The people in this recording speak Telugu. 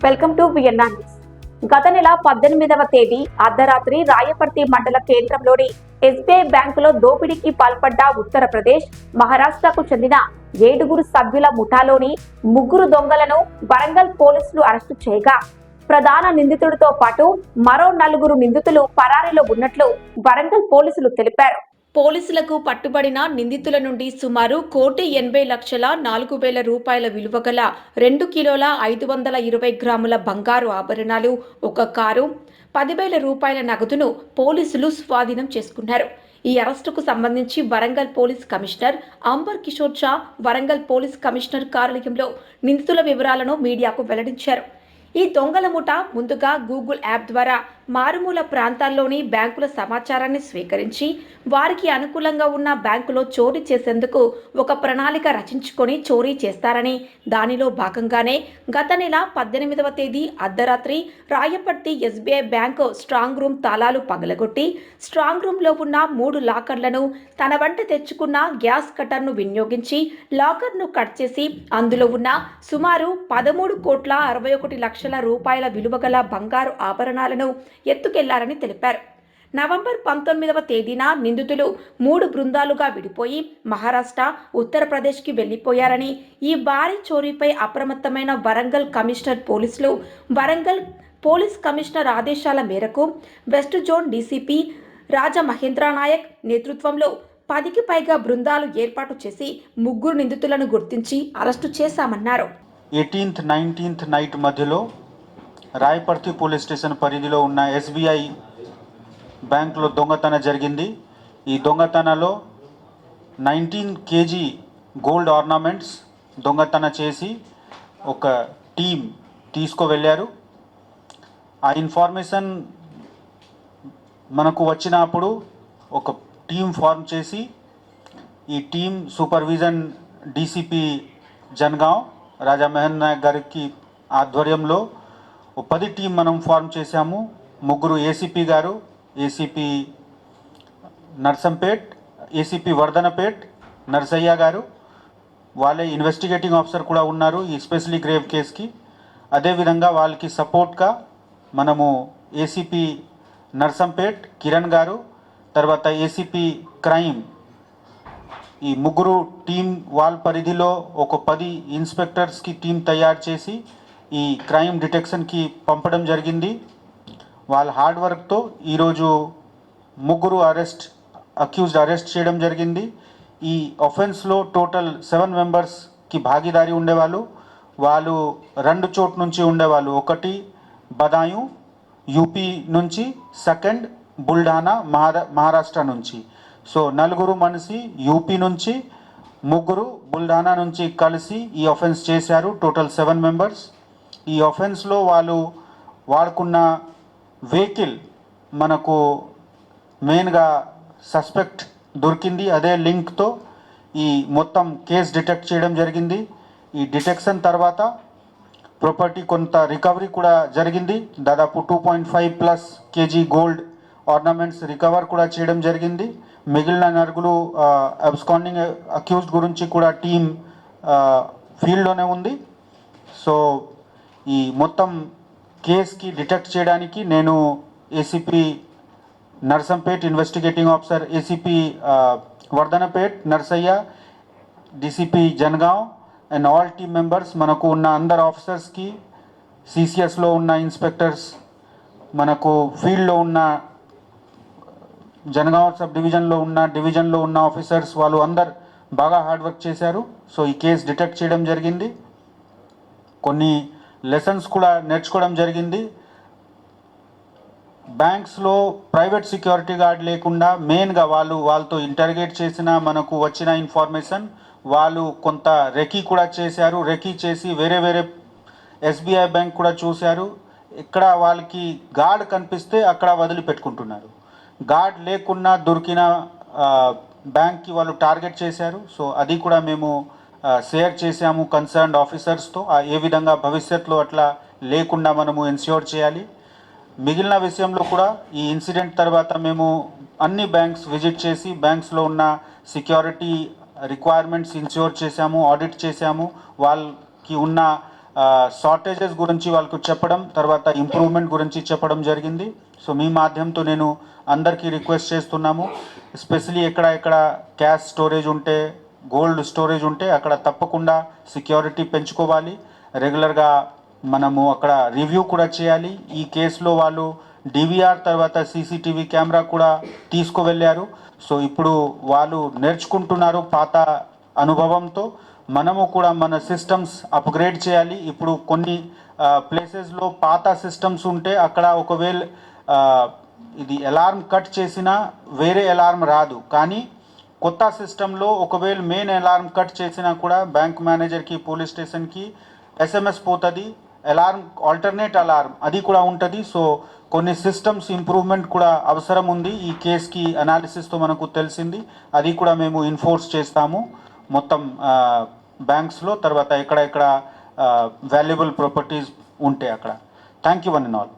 Welcome to VNR news. గత నెల 18వ తేదీ అర్ధరాత్రి రాయపర్తి మండల కేంద్రంలోని ఎస్బీఐ బ్యాంకులో దోపిడీకి పాల్పడ్డ ఉత్తరప్రదేశ్, మహారాష్ట్రకు చెందిన 7 సభ్యుల ముఠాలోని 3 దొంగలను వరంగల్ పోలీసులు అరెస్టు చేయగా ప్రధాన నిందితుడితో పాటు మరో 4 నిందితులు పరారీలో ఉన్నట్లు వరంగల్ పోలీసులు తెలిపారు. పోలీసులకు పట్టుబడిన నిందితుల నుండి సుమారు 1,80,04,000 రూపాయల విలువ గల 2 కిలోల 520 గ్రాముల బంగారు ఆభరణాలు, ఒక కారు, 10,000 రూపాయల నగదును పోలీసులు స్వాధీనం చేసుకున్నారు. ఈ అరెస్టుకు సంబంధించి Warangal police commissioner Ambar Kishore Shah Warangal police commissioner కార్యాలయంలో నిందితుల వివరాలను మీడియాకు వెల్లడించారు. ఈ దొంగల ముఠ ముందుగా గూగుల్ యాప్ ద్వారా మారుమూల ప్రాంతాల్లోని బ్యాంకుల సమాచారాన్ని స్వీకరించి వారికి అనుకూలంగా ఉన్న బ్యాంకులో చోరీ చేసేందుకు ఒక ప్రణాళిక రచించుకొని చోరీ చేస్తారని, దానిలో భాగంగానే గత నెల 18వ తేదీ అర్ధరాత్రి Rayaparthi SBI bank strong room తాళాలు పగలగొట్టి స్ట్రాంగ్ రూమ్లో ఉన్న 3 లాకర్లను తన వెంట తెచ్చుకున్న గ్యాస్ కట్టర్ను వినియోగించి లాకర్ను కట్ చేసి అందులో ఉన్న సుమారు 13,61,00,000 రూపాయల విలువ గల బంగారు ఆభరణాలను ఎత్తుకెళ్లారని తెలిపారు. నవంబర్ 19వ తేదీన నిందితులు 3 బృందాలుగా విడిపోయి మహారాష్ట్ర, ఉత్తరప్రదేశ్కి వెళ్లిపోయారని, ఈ భారీ చోరీపై అప్రమత్తమైన వరంగల్ కమిషనర్ పోలీసులు వరంగల్ పోలీస్ కమిషనర్ ఆదేశాల మేరకు west zone DCP Rajamahendra Nayak నేతృత్వంలో 10కి పైగా బృందాలు ఏర్పాటు చేసి 3 నిందితులను గుర్తించి అరెస్టు చేశామన్నారు. 18th, 19th నైట్ మధ్యలో రాయపర్తి పోలీస్ స్టేషన్ పరిధిలో ఉన్న ఎస్బీఐ బ్యాంకులో దొంగతనం జరిగింది. ఈ దొంగతనంలో 19 kg గోల్డ్ ఆర్నమెంట్స్ దొంగతనం చేసి ఒక టీం తీసుకువెళ్ళారు. ఆ ఇన్ఫర్మేషన్ మనకు వచ్చినప్పుడు ఒక టీం ఫార్మ్ చేసి ఈ team supervision DCP Jangaon Rajamahendra Nayak గారికి ఆధ్వర్యంలో 10 టీం మనం ఫార్మ్ చేశాము. 3 ఏసీపీ గారు, ఏసీపీ నర్సంపేట్, ఏసీపీ వర్ధనపేట్ నర్సయ్య గారు, వాళ్ళే ఇన్వెస్టిగేటింగ్ ఆఫీసర్ కూడా ఉన్నారు ఈ స్పెషలీ గ్రేవ్ కేసుకి. అదేవిధంగా వాళ్ళకి సపోర్ట్గా మనము ఏసీపీ నర్సంపేట్ కిరణ్ గారు, తర్వాత ఏసీపీ క్రైమ్, ఈ 3 టీం వాళ్ళ పరిధిలో ఒక 10 ఇన్స్పెక్టర్స్కి టీం తయారు చేసి ఈ క్రైమ్ డిటెక్షన్కి పంపడం జరిగింది. వాళ్ళ హార్డ్ వర్క్తో ఈరోజు 3 అక్యూజ్డ్ అరెస్ట్ చేయడం జరిగింది. ఈ ఒఫెన్స్లో టోటల్ 7 మెంబర్స్కి భాగీదారి ఉండేవాళ్ళు. వాళ్ళు 2 చోట్ల నుంచి ఉండేవాళ్ళు. ఒకటి బదాయూं యూపీ నుంచి, సెకండ్ బుల్డానా మహారాష్ట్ర నుంచి. సో 4 మనిషి యూపీ నుంచి, 3 బుల్డానా నుంచి కలిసి ఈ ఒఫెన్స్ చేశారు. Total 7 members. ఈ ఒఫెన్స్లో వాళ్ళు వాడుకున్న వెహికల్ మనకు మెయిన్గా సస్పెక్ట్ దొరికింది. అదే లింక్తో ఈ మొత్తం కేసు డిటెక్ట్ చేయడం జరిగింది. ఈ డిటెక్షన్ తర్వాత ప్రాపర్టీ కొంత రికవరీ కూడా జరిగింది. దాదాపు 2.5+ kg గోల్డ్ ఆర్నమెంట్స్ రికవర్ కూడా చేయడం జరిగింది. మిగిలిన 4 అబ్స్కాండింగ్ అక్యూజ్డ్ గురించి కూడా టీం ఫీల్డ్లోనే ఉంది. సో ఈ మొత్తం కేసుకి డిటెక్ట్ చేయడానికి నేను ACP Narsampet investigating officer, ACP Wardhannapet Narsaiah, DCP Jangaon and all team members, మనకు ఉన్న అందరు ఆఫీసర్స్కి, సిసిఎస్లో ఉన్న ఇన్స్పెక్టర్స్, మనకు ఫీల్డ్లో ఉన్న జనగాం సబ్ డివిజన్లో ఉన్న ఆఫీసర్స్, వాళ్ళు అందరు బాగా హార్డ్ వర్క్ చేశారు. సో ఈ కేసు డిటెక్ట్ చేయడం జరిగింది. కొన్ని లెసన్స్ కూడా నేర్చుకోవడం జరిగింది. బ్యాంక్స్లో ప్రైవేట్ సెక్యూరిటీ గార్డ్ లేకుండా మెయిన్గా వాళ్ళతో ఇంటర్గేట్ చేసిన మనకు వచ్చిన ఇన్ఫర్మేషన్ వాళ్ళు కొంత రెకీ కూడా చేశారు. రెకీ చేసి వేరే ఎస్బీఐ బ్యాంక్ కూడా చూశారు. ఇక్కడ వాళ్ళకి గార్డ్ కనిపిస్తే అక్కడ వదిలిపెట్టుకుంటున్నారు. గార్డ్ లేకున్నా దొరికిన బ్యాంక్కి వాళ్ళు టార్గెట్ చేశారు. సో అది కూడా మేము షేర్ చేశాము కన్సర్న్డ్ ఆఫీసర్స్తో. ఏ విధంగా భవిష్యత్తులో అట్లా లేకుండా మనము ఎన్ష్యూర్ చేయాలి. మిగిలిన విషయంలో కూడా ఈ ఇన్సిడెంట్ తర్వాత మేము అన్ని బ్యాంక్స్ విజిట్ చేసి బ్యాంక్స్లో ఉన్న సెక్యూరిటీ రిక్వైర్మెంట్స్ ఎన్ష్యూర్ చేశాము, ఆడిట్ చేశాము. వాళ్ళకి ఉన్న షార్టేజెస్ గురించి వాళ్ళకు చెప్పడం, తర్వాత ఇంప్రూవ్మెంట్ గురించి చెప్పడం జరిగింది. సో మీ మాధ్యమంతో నేను అందరికీ రిక్వెస్ట్ చేస్తున్నాము, ఎస్పెషలీ ఎక్కడ క్యాష్ స్టోరేజ్ ఉంటే, గోల్డ్ స్టోరేజ్ ఉంటే అక్కడ తప్పకుండా సెక్యూరిటీ పెంచుకోవాలి. రెగ్యులర్గా మనము అక్కడ రివ్యూ కూడా చేయాలి. ఈ కేసులో వాళ్ళు డివిఆర్ తర్వాత సీసీటీవీ కెమెరా కూడా తీసుకువెళ్ళారు. సో ఇప్పుడు వాళ్ళు నేర్చుకుంటున్నారు పాత అనుభవంతో. మనము కూడా మన సిస్టమ్స్ అప్గ్రేడ్ చేయాలి. ఇప్పుడు కొన్ని ప్లేసెస్లో పాత సిస్టమ్స్ ఉంటే అక్కడ ఒకవేళ ఇది అలారం కట్ చేసినా వేరే అలారం రాదు, కానీ కొత్త సిస్టంలో ఒకవేళ మెయిన్ అలారం కట్ చేసినా కూడా బ్యాంక్ మేనేజర్కి, పోలీస్ స్టేషన్కి ఎస్ఎంఎస్ పోతుంది, అలారం ఆల్టర్నేట్ అలారం అది కూడా ఉంటుంది. సో కొన్ని సిస్టమ్స్ ఇంప్రూవ్మెంట్ కూడా అవసరం ఉంది. ఈ కేసుకి అనాలిసిస్తో మనకు తెలిసింది, అది కూడా మేము ఇన్ఫోర్స్ చేస్తాము మొత్తం బ్యాంక్స్లో. తర్వాత ఎక్కడ వాల్యుబుల్ ప్రాపర్టీస్ ఉంటే అక్కడ. Thank you one and all.